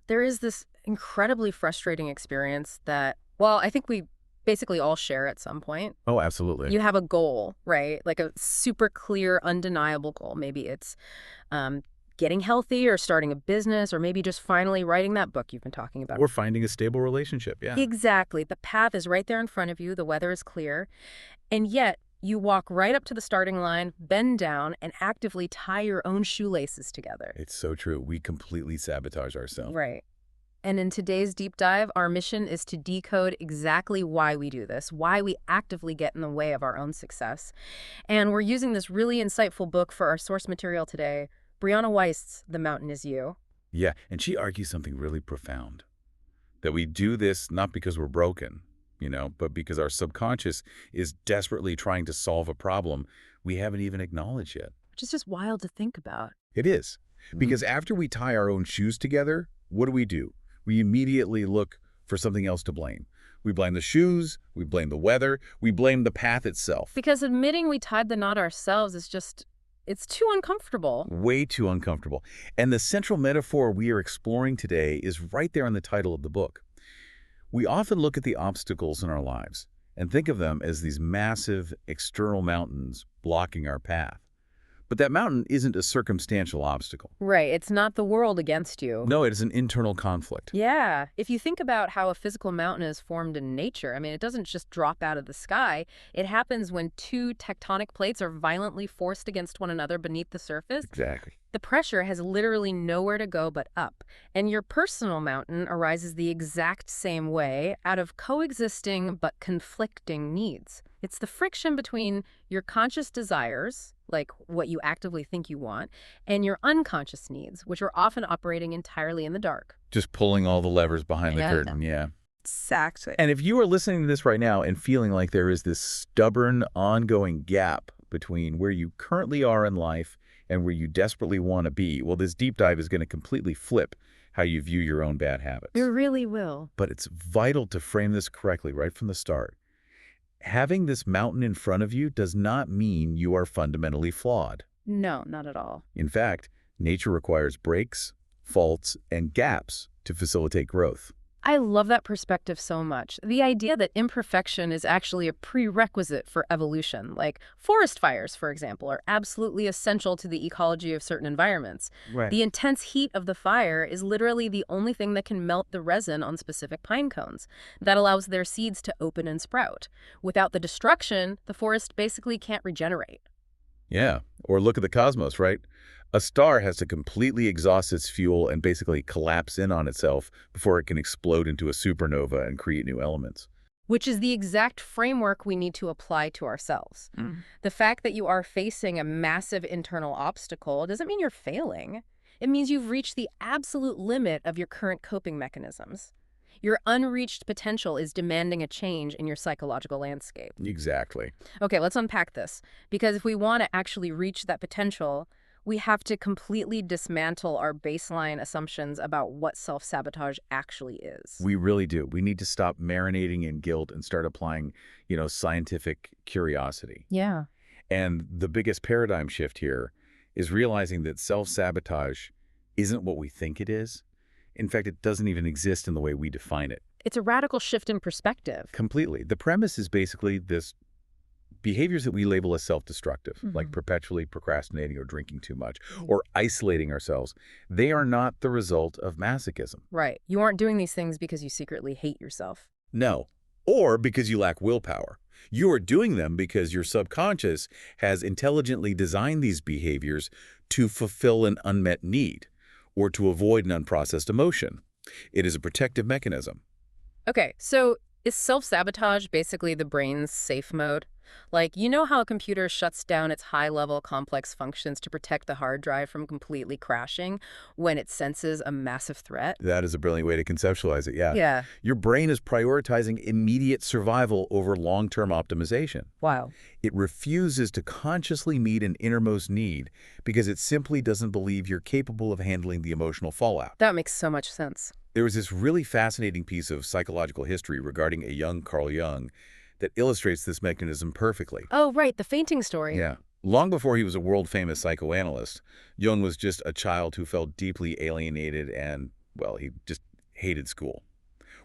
There is this incredibly frustrating experience that, well, I think we basically all share at some point. Oh, absolutely. You have a goal, right? Like a super clear, undeniable goal. Maybe it's um, getting healthy or starting a business or maybe just finally writing that book you've been talking about. Or finding a stable relationship, yeah. Exactly. The path is right there in front of you. The weather is clear. And yet you walk right up to the starting line, bend down, and actively tie your own shoelaces together. It's so true. We completely sabotage ourselves. Right. And in today's deep dive, our mission is to decode exactly why we do this, why we actively get in the way of our own success. And we're using this really insightful book for our source material today, Brianna Wiest's The Mountain Is You. Yeah, and she argues something really profound. That we do this not because we're broken, but because our subconscious is desperately trying to solve a problem we haven't even acknowledged yet. Which is just wild to think about. It is. Because after we tie our own shoes together, what do? We immediately look for something else to blame. We blame the shoes, we blame the weather, we blame the path itself. Because admitting we tied the knot ourselves is just, it's too uncomfortable. Way too uncomfortable. And the central metaphor we are exploring today is right there in the title of the book. We often look at the obstacles in our lives and think of them as these massive external mountains blocking our path. But that mountain isn't a circumstantial obstacle. Right. It's not the world against you. No, it is an internal conflict. Yeah. If you think about how a physical mountain is formed in nature, I mean, it doesn't just drop out of the sky. It happens when two tectonic plates are violently forced against one another beneath the surface. Exactly. The pressure has literally nowhere to go but up. And your personal mountain arises the exact same way out of coexisting but conflicting needs. It's the friction between your conscious desires, like what you actively think you want, and your unconscious needs, which are often operating entirely in the dark. Just pulling all the levers behind the curtain, yeah. Exactly. And if you are listening to this right now and feeling like there is this stubborn, ongoing gap between where you currently are in life and where you desperately want to be, well, this deep dive is going to completely flip how you view your own bad habits. It really will. But it's vital to frame this correctly right from the start. Having this mountain in front of you does not mean you are fundamentally flawed. No, not at all. In fact, nature requires breaks, faults, and gaps to facilitate growth. I love that perspective so much. The idea that imperfection is actually a prerequisite for evolution, like forest fires, for example, are absolutely essential to the ecology of certain environments. Right. The intense heat of the fire is literally the only thing that can melt the resin on specific pine cones. That allows their seeds to open and sprout. Without the destruction, the forest basically can't regenerate. Yeah. Or look at the cosmos, right? A star has to completely exhaust its fuel and basically collapse in on itself before it can explode into a supernova and create new elements. Which is the exact framework we need to apply to ourselves. The fact that you are facing a massive internal obstacle doesn't mean you're failing. It means you've reached the absolute limit of your current coping mechanisms. Your unreached potential is demanding a change in your psychological landscape. Exactly. Okay, let's unpack this. Because if we want to actually reach that potential, we have to completely dismantle our baseline assumptions about what self-sabotage actually is. We really do. We need to stop marinating in guilt and start applying, scientific curiosity. Yeah. And the biggest paradigm shift here is realizing that self-sabotage isn't what we think it is. In fact, it doesn't even exist in the way we define it. It's a radical shift in perspective. Completely. The premise is basically this: behaviors that we label as self-destructive, like perpetually procrastinating or drinking too much, or isolating ourselves, they are not the result of masochism. Right. You aren't doing these things because you secretly hate yourself. No. Or because you lack willpower. You are doing them because your subconscious has intelligently designed these behaviors to fulfill an unmet need or to avoid an unprocessed emotion. It is a protective mechanism. Okay, so is self-sabotage basically the brain's safe mode? Like, you know how a computer shuts down its high-level complex functions to protect the hard drive from completely crashing when it senses a massive threat? That is a brilliant way to conceptualize it, yeah. Yeah. Your brain is prioritizing immediate survival over long-term optimization. Wow. It refuses to consciously meet an innermost need because it simply doesn't believe you're capable of handling the emotional fallout. That makes so much sense. There was this really fascinating piece of psychological history regarding a young Carl Jung that illustrates this mechanism perfectly. Oh, right, the fainting story. Yeah. Long before he was a world-famous psychoanalyst, Jung was just a child who felt deeply alienated and Well, he just hated school.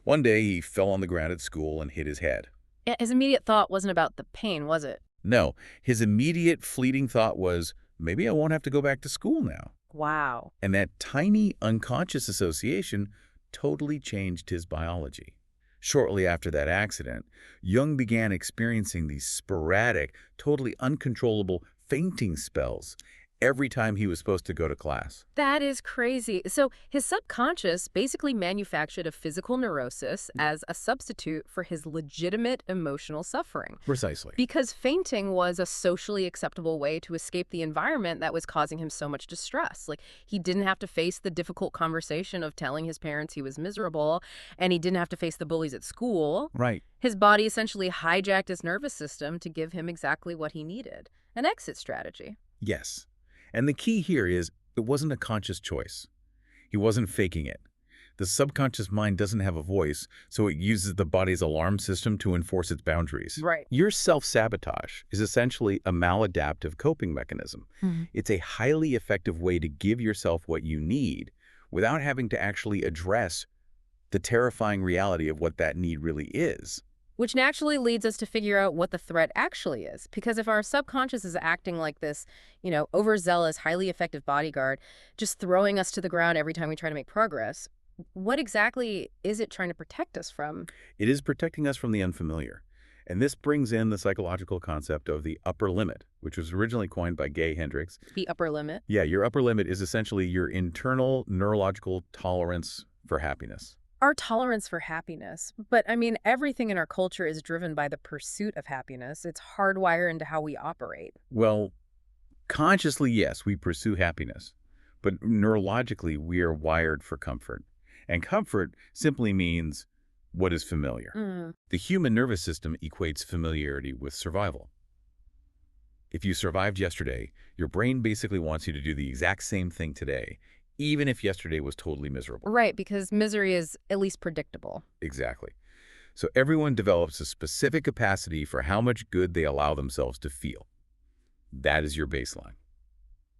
One day, he fell on the ground at school and hit his head. Yeah, his immediate thought wasn't about the pain, was it? No, his immediate fleeting thought was, maybe I won't have to go back to school now. Wow. And that tiny unconscious association totally changed his biology. Shortly after that accident, Jung began experiencing these sporadic, totally uncontrollable fainting spells every time he was supposed to go to class. That is crazy. So his subconscious basically manufactured a physical neurosis as a substitute for his legitimate emotional suffering. Precisely. Because fainting was a socially acceptable way to escape the environment that was causing him so much distress. Like, he didn't have to face the difficult conversation of telling his parents he was miserable, and he didn't have to face the bullies at school. Right. His body essentially hijacked his nervous system to give him exactly what he needed, an exit strategy. Yes. And the key here is it wasn't a conscious choice. He wasn't faking it. The subconscious mind doesn't have a voice, so it uses the body's alarm system to enforce its boundaries. Right. Your self-sabotage is essentially a maladaptive coping mechanism. It's a highly effective way to give yourself what you need without having to actually address the terrifying reality of what that need really is. Which naturally leads us to figure out what the threat actually is. Because if our subconscious is acting like this, overzealous, highly effective bodyguard, just throwing us to the ground every time we try to make progress, what exactly is it trying to protect us from? It is protecting us from the unfamiliar. And this brings in the psychological concept of the upper limit, which was originally coined by Gay Hendricks. The upper limit? Yeah, your upper limit is essentially your internal neurological tolerance for happiness. Our tolerance for happiness. But I mean, everything in our culture is driven by the pursuit of happiness. It's hardwired into how we operate. Well, consciously, yes, we pursue happiness. But neurologically, we are wired for comfort. And comfort simply means what is familiar. The human nervous system equates familiarity with survival. If you survived yesterday, your brain basically wants you to do the exact same thing today, even if yesterday was totally miserable. Right, because misery is at least predictable. Exactly. So everyone develops a specific capacity for how much good they allow themselves to feel. That is your baseline.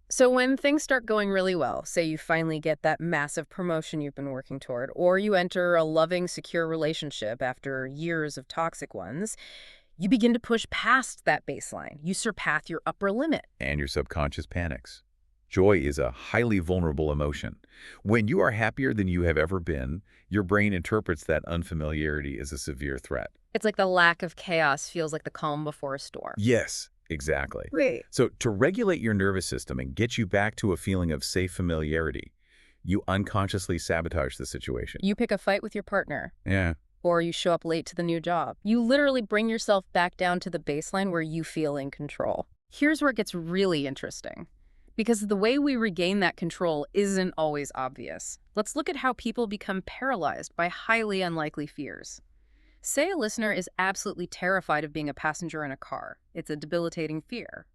So when things start going really well, say you finally get that massive promotion you've been working toward, or you enter a loving, secure relationship after years of toxic ones, you begin to push past that baseline. You surpass your upper limit. And your subconscious panics. Joy is a highly vulnerable emotion. When you are happier than you have ever been, your brain interprets that unfamiliarity as a severe threat. It's like the lack of chaos feels like the calm before a storm. Yes, exactly. Right. So to regulate your nervous system and get you back to a feeling of safe familiarity, you unconsciously sabotage the situation. You pick a fight with your partner. Yeah. Or you show up late to the new job. You literally bring yourself back down to the baseline where you feel in control. Here's where it gets really interesting. Because the way we regain that control isn't always obvious. Let's look at how people become paralyzed by highly unlikely fears. Say a listener is absolutely terrified of being a passenger in a car. It's a debilitating fear.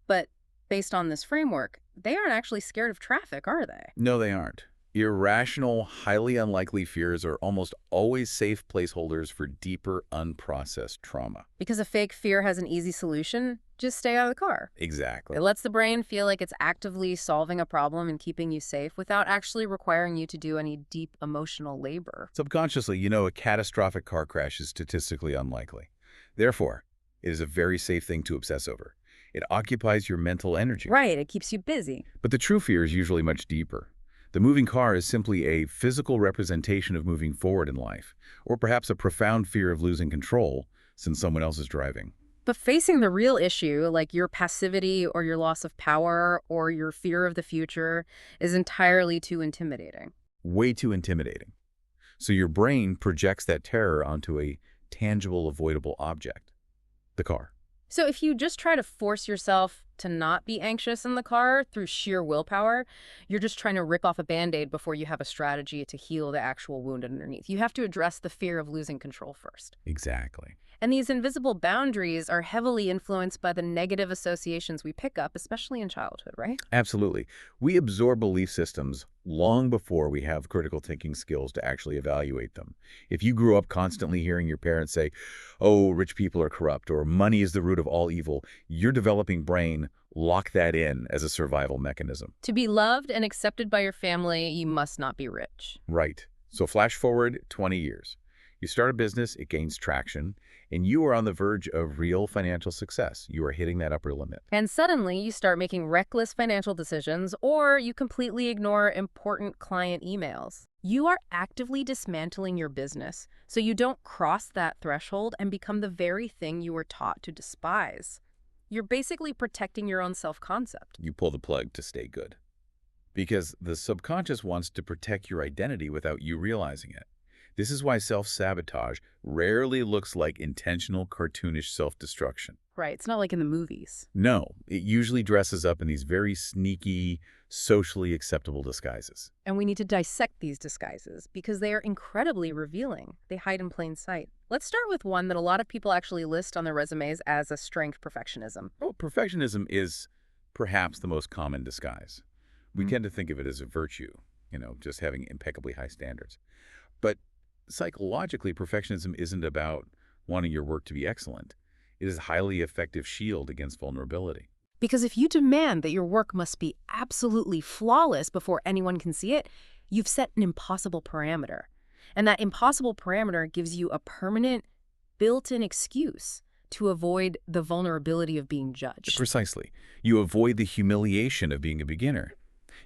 But based on this framework, they aren't actually scared of traffic, are they? No, they aren't. Irrational, highly unlikely fears are almost always safe placeholders for deeper, unprocessed trauma. Because a fake fear has an easy solution, just stay out of the car. Exactly. It lets the brain feel like it's actively solving a problem and keeping you safe without actually requiring you to do any deep emotional labor. Subconsciously, you know a catastrophic car crash is statistically unlikely. Therefore, it is a very safe thing to obsess over. It occupies your mental energy. Right, it keeps you busy. But the true fear is usually much deeper. The moving car is simply a physical representation of moving forward in life, or perhaps a profound fear of losing control since someone else is driving. But facing the real issue, like your passivity or your loss of power or your fear of the future, is entirely too intimidating. Way too intimidating. So your brain projects that terror onto a tangible, avoidable object, the car. So if you just try to force yourself to not be anxious in the car through sheer willpower, you're just trying to rip off a Band-Aid before you have a strategy to heal the actual wound underneath. You have to address the fear of losing control first. Exactly. And these invisible boundaries are heavily influenced by the negative associations we pick up, especially in childhood, right? Absolutely. We absorb belief systems long before we have critical thinking skills to actually evaluate them. If you grew up constantly hearing your parents say, oh, rich people are corrupt, or money is the root of all evil, your developing brain lock that in as a survival mechanism. To be loved and accepted by your family, you must not be rich. Right. So flash forward 20 years. You start a business, it gains traction, and you are on the verge of real financial success. You are hitting that upper limit. And suddenly you start making reckless financial decisions, or you completely ignore important client emails. You are actively dismantling your business so you don't cross that threshold and become the very thing you were taught to despise. You're basically protecting your own self-concept. You pull the plug to stay good. Because the subconscious wants to protect your identity without you realizing it. This is why self-sabotage rarely looks like intentional, cartoonish self-destruction. Right, it's not like in the movies. No, it usually dresses up in these very sneaky, socially acceptable disguises. And we need to dissect these disguises because they are incredibly revealing. They hide in plain sight. Let's start with one that a lot of people actually list on their resumes as a strength: perfectionism. Well, perfectionism is perhaps the most common disguise. We tend to think of it as a virtue, just having impeccably high standards. But psychologically, perfectionism isn't about wanting your work to be excellent. It is a highly effective shield against vulnerability. Because if you demand that your work must be absolutely flawless before anyone can see it, you've set an impossible parameter. And that impossible parameter gives you a permanent, built-in excuse to avoid the vulnerability of being judged. Precisely. You avoid the humiliation of being a beginner.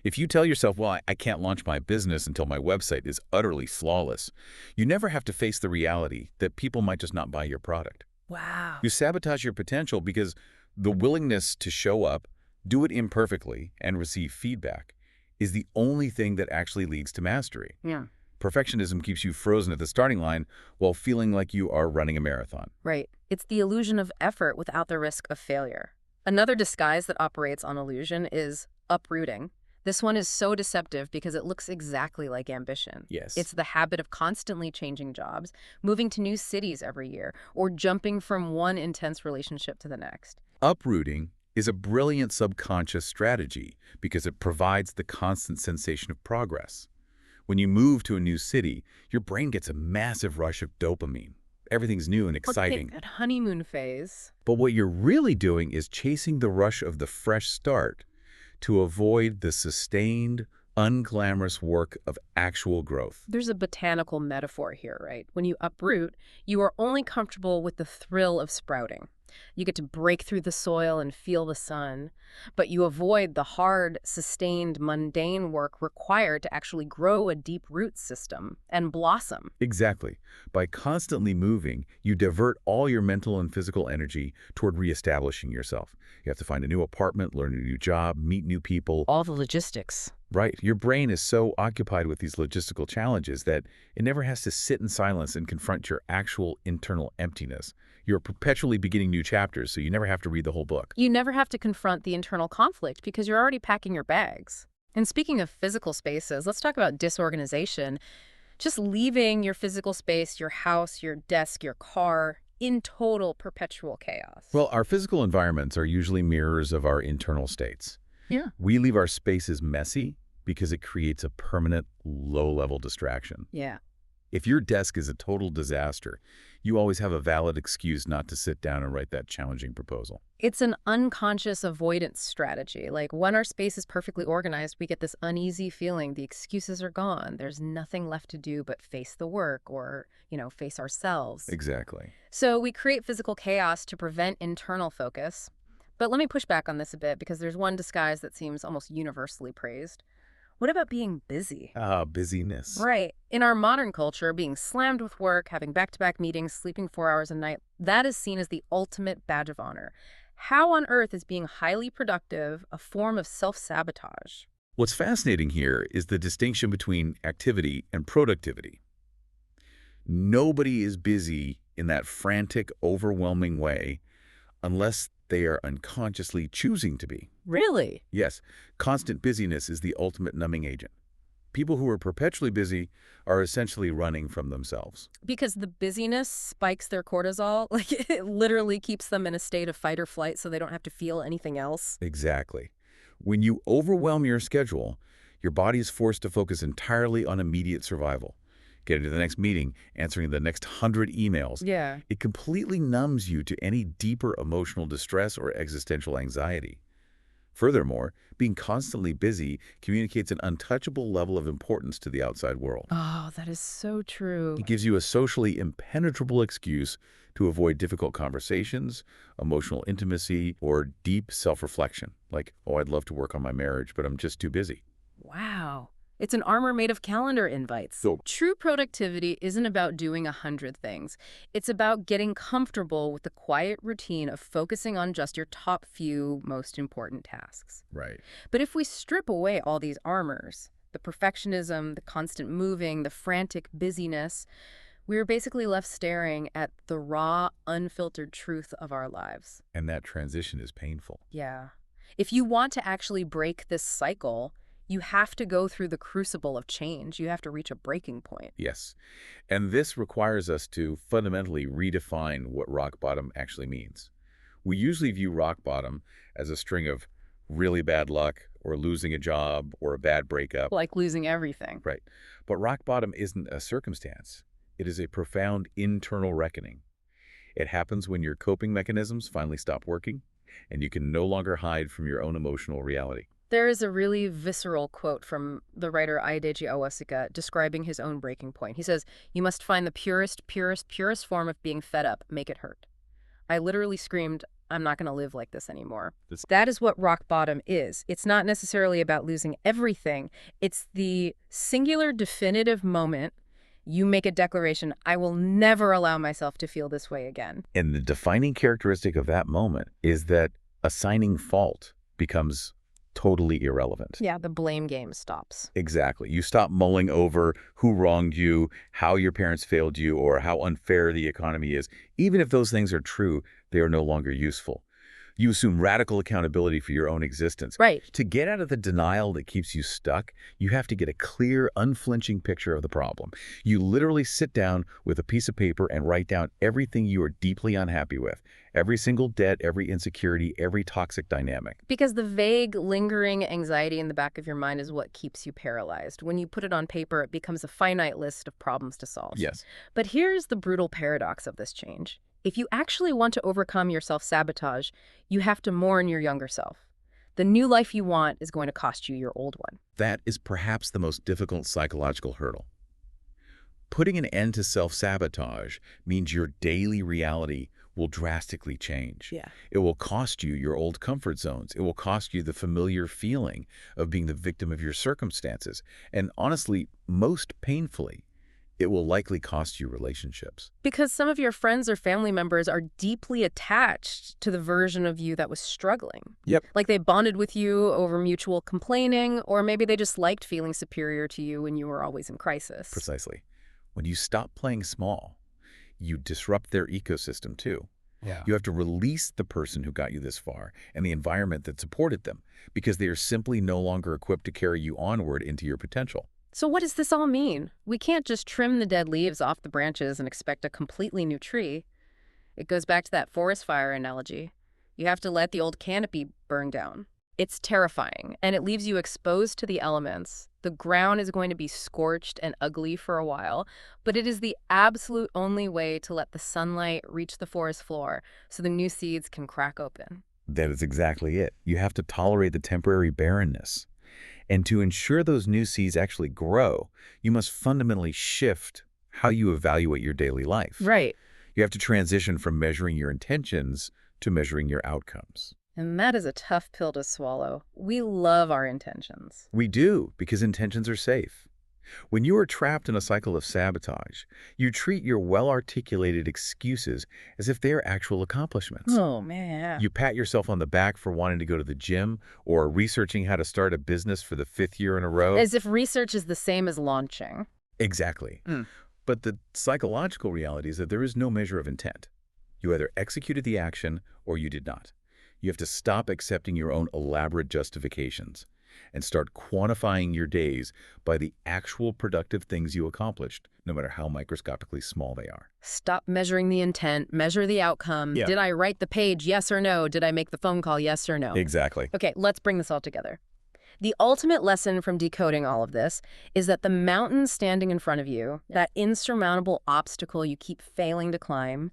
If you tell yourself, well, I can't launch my business until my website is utterly flawless, you never have to face the reality that people might just not buy your product. Wow. You sabotage your potential because the willingness to show up, do it imperfectly, and receive feedback is the only thing that actually leads to mastery. Yeah. Perfectionism keeps you frozen at the starting line while feeling like you are running a marathon. Right. It's the illusion of effort without the risk of failure. Another disguise that operates on illusion is uprooting. This one is so deceptive because it looks exactly like ambition. Yes. It's the habit of constantly changing jobs, moving to new cities every year, or jumping from one intense relationship to the next. Uprooting is a brilliant subconscious strategy because it provides the constant sensation of progress. When you move to a new city, your brain gets a massive rush of dopamine. Everything's new and exciting. That honeymoon phase. But what you're really doing is chasing the rush of the fresh start to avoid the sustained, unglamorous work of actual growth. There's a botanical metaphor here, right? When you uproot, you are only comfortable with the thrill of sprouting. You get to break through the soil and feel the sun, but you avoid the hard, sustained, mundane work required to actually grow a deep root system and blossom. Exactly. By constantly moving, you divert all your mental and physical energy toward reestablishing yourself. You have to find a new apartment, learn a new job, meet new people. All the logistics. Right. Your brain is so occupied with these logistical challenges that it never has to sit in silence and confront your actual internal emptiness. You're perpetually beginning new chapters, so you never have to read the whole book. You never have to confront the internal conflict because you're already packing your bags. And speaking of physical spaces, let's talk about disorganization. Just leaving your physical space, your house, your desk, your car, in total perpetual chaos. Well, our physical environments are usually mirrors of our internal states. Yeah. We leave our spaces messy because it creates a permanent low-level distraction. Yeah. If your desk is a total disaster, you always have a valid excuse not to sit down and write that challenging proposal. It's an unconscious avoidance strategy. Like when our space is perfectly organized, we get this uneasy feeling. The excuses are gone. There's nothing left to do but face the work or, face ourselves. Exactly. So we create physical chaos to prevent internal focus. But let me push back on this a bit because there's one disguise that seems almost universally praised. What about being busy? Busyness. Right. In our modern culture, being slammed with work, having back-to-back meetings, sleeping 4 hours a night, that is seen as the ultimate badge of honor. How on earth is being highly productive a form of self-sabotage? What's fascinating here is the distinction between activity and productivity. Nobody is busy in that frantic, overwhelming way unless they are unconsciously choosing to be. Really? Yes, constant busyness is the ultimate numbing agent. People who are perpetually busy are essentially running from themselves. Because the busyness spikes their cortisol? Like it literally keeps them in a state of fight or flight so they don't have to feel anything else? Exactly. When you overwhelm your schedule, Your body is forced to focus entirely on immediate survival. Getting to the next meeting, answering the next 100 emails. Yeah. It completely numbs you to any deeper emotional distress or existential anxiety. Furthermore, being constantly busy communicates an untouchable level of importance to the outside world. Oh, that is so true. It gives you a socially impenetrable excuse to avoid difficult conversations, emotional intimacy, or deep self-reflection. Like, oh, I'd love to work on my marriage, but I'm just too busy. Wow. It's an armor made of calendar invites. So, True productivity isn't about doing 100 things. It's about getting comfortable with the quiet routine of focusing on just your top few most important tasks. right. But if we strip away all these armors, the perfectionism, the constant moving, the frantic busyness, we're basically left staring at the raw, unfiltered truth of our lives. And that transition is painful. Yeah. If you want to actually break this cycle, you have to go through the crucible of change. You have to reach a breaking point. Yes. And this requires us to fundamentally redefine what rock bottom actually means. We usually view rock bottom as a string of really bad luck or losing a job or a bad breakup. Like losing everything. Right. But rock bottom isn't a circumstance. It is a profound internal reckoning. It happens when your coping mechanisms finally stop working and you can no longer hide from your own emotional reality. There is a really visceral quote from the writer Adeji Awosika describing his own breaking point. He says, "You must find the purest form of being fed up. Make it hurt." I literally screamed, I'm not going to live like this anymore. That is what rock bottom is. It's not necessarily about losing everything. It's the singular definitive moment you make a declaration, I will never allow myself to feel this way again. And the defining characteristic of that moment is that assigning fault becomes totally irrelevant. Yeah, the blame game stops. Exactly. You stop mulling over who wronged you, how your parents failed you, or how unfair the economy is. Even if those things are true, they are no longer useful. You assume radical accountability for your own existence. Right. To get out of the denial that keeps you stuck, you have to get a clear, unflinching picture of the problem. You literally sit down with a piece of paper and write down everything you are deeply unhappy with. Every single debt, every insecurity, every toxic dynamic. Because the vague, lingering anxiety in the back of your mind is what keeps you paralyzed. When you put it on paper, it becomes a finite list of problems to solve. Yes. But here's the brutal paradox of this change. If you actually want to overcome your self-sabotage, you have to mourn your younger self. The new life you want is going to cost you your old one. That is perhaps the most difficult psychological hurdle. Putting an end to self-sabotage means your daily reality will drastically change. Yeah. It will cost you your old comfort zones. It will cost you the familiar feeling of being the victim of your circumstances. And honestly, most painfully, it will likely cost you relationships. Because some of your friends or family members are deeply attached to the version of you that was struggling. Yep. Like they bonded with you over mutual complaining, or maybe they just liked feeling superior to you when you were always in crisis. Precisely. When you stop playing small, you disrupt their ecosystem too. Yeah. You have to release the person who got you this far and the environment that supported them because they are simply no longer equipped to carry you onward into your potential. So what does this all mean? We can't just trim the dead leaves off the branches and expect a completely new tree. It goes back to that forest fire analogy. You have to let the old canopy burn down. It's terrifying, and it leaves you exposed to the elements. The ground is going to be scorched and ugly for a while, but it is the absolute only way to let the sunlight reach the forest floor so the new seeds can crack open. That is exactly it. You have to tolerate the temporary barrenness. And to ensure those new seeds actually grow, you must fundamentally shift how you evaluate your daily life. Right. You have to transition from measuring your intentions to measuring your outcomes. And that is a tough pill to swallow. We love our intentions. We do, because intentions are safe. When you are trapped in a cycle of sabotage, you treat your well-articulated excuses as if they are actual accomplishments. Oh, man. You pat yourself on the back for wanting to go to the gym or researching how to start a business for the 5th year in a row. As if research is the same as launching. Exactly. But the psychological reality is that there is no measure of intent. You either executed the action or you did not. You have to stop accepting your own elaborate justifications and start quantifying your days by the actual productive things you accomplished, no matter how microscopically small they are. Stop measuring the intent, measure the outcome. Yeah. Did I write the page, yes or no? Did I make the phone call, yes or no? Exactly. Okay, let's bring this all together. The ultimate lesson from decoding all of this is that the mountain standing in front of you, that insurmountable obstacle you keep failing to climb,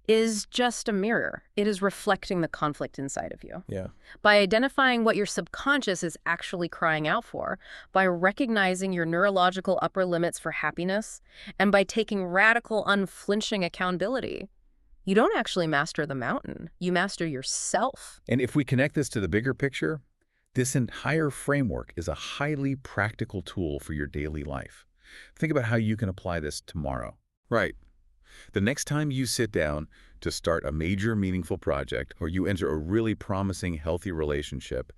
is just a mirror. It is reflecting the conflict inside of you. Yeah. By identifying what your subconscious is actually crying out for, by recognizing your neurological upper limits for happiness, and by taking radical, unflinching accountability, you don't actually master the mountain. You master yourself. And if we connect this to the bigger picture, this entire framework is a highly practical tool for your daily life. Think about how you can apply this tomorrow. Right. The next time you sit down to start a major meaningful project or you enter a really promising healthy relationship,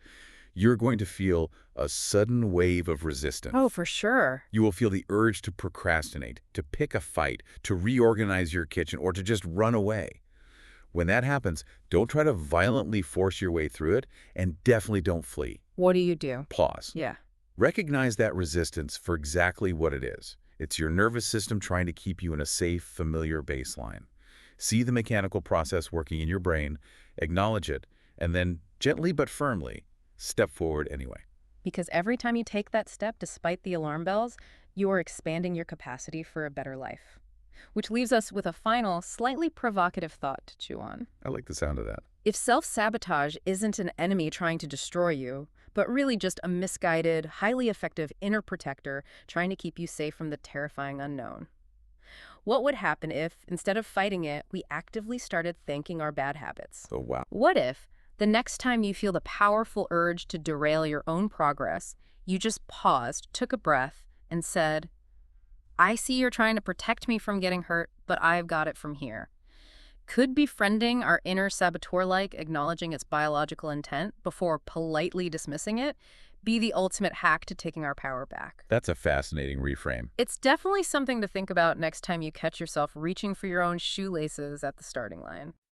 you're going to feel a sudden wave of resistance. Oh, for sure. You will feel the urge to procrastinate, to pick a fight, to reorganize your kitchen, or to just run away. When that happens, don't try to violently force your way through it, and definitely don't flee. What do you do? Pause. Yeah. Recognize that resistance for exactly what it is. It's your nervous system trying to keep you in a safe, familiar baseline. See the mechanical process working in your brain, acknowledge it, and then gently but firmly step forward anyway. Because every time you take that step, despite the alarm bells, you are expanding your capacity for a better life. Which leaves us with a final, slightly provocative thought to chew on. I like the sound of that. If self-sabotage isn't an enemy trying to destroy you, but really just a misguided, highly effective inner protector trying to keep you safe from the terrifying unknown, what would happen if, instead of fighting it, we actively started thanking our bad habits? Oh, wow. What if, the next time you feel the powerful urge to derail your own progress, you just paused, took a breath, and said, I see you're trying to protect me from getting hurt, but I've got it from here. Could befriending our inner saboteur, acknowledging its biological intent before politely dismissing it, be the ultimate hack to taking our power back? That's a fascinating reframe. It's definitely something to think about next time you catch yourself reaching for your own shoelaces at the starting line.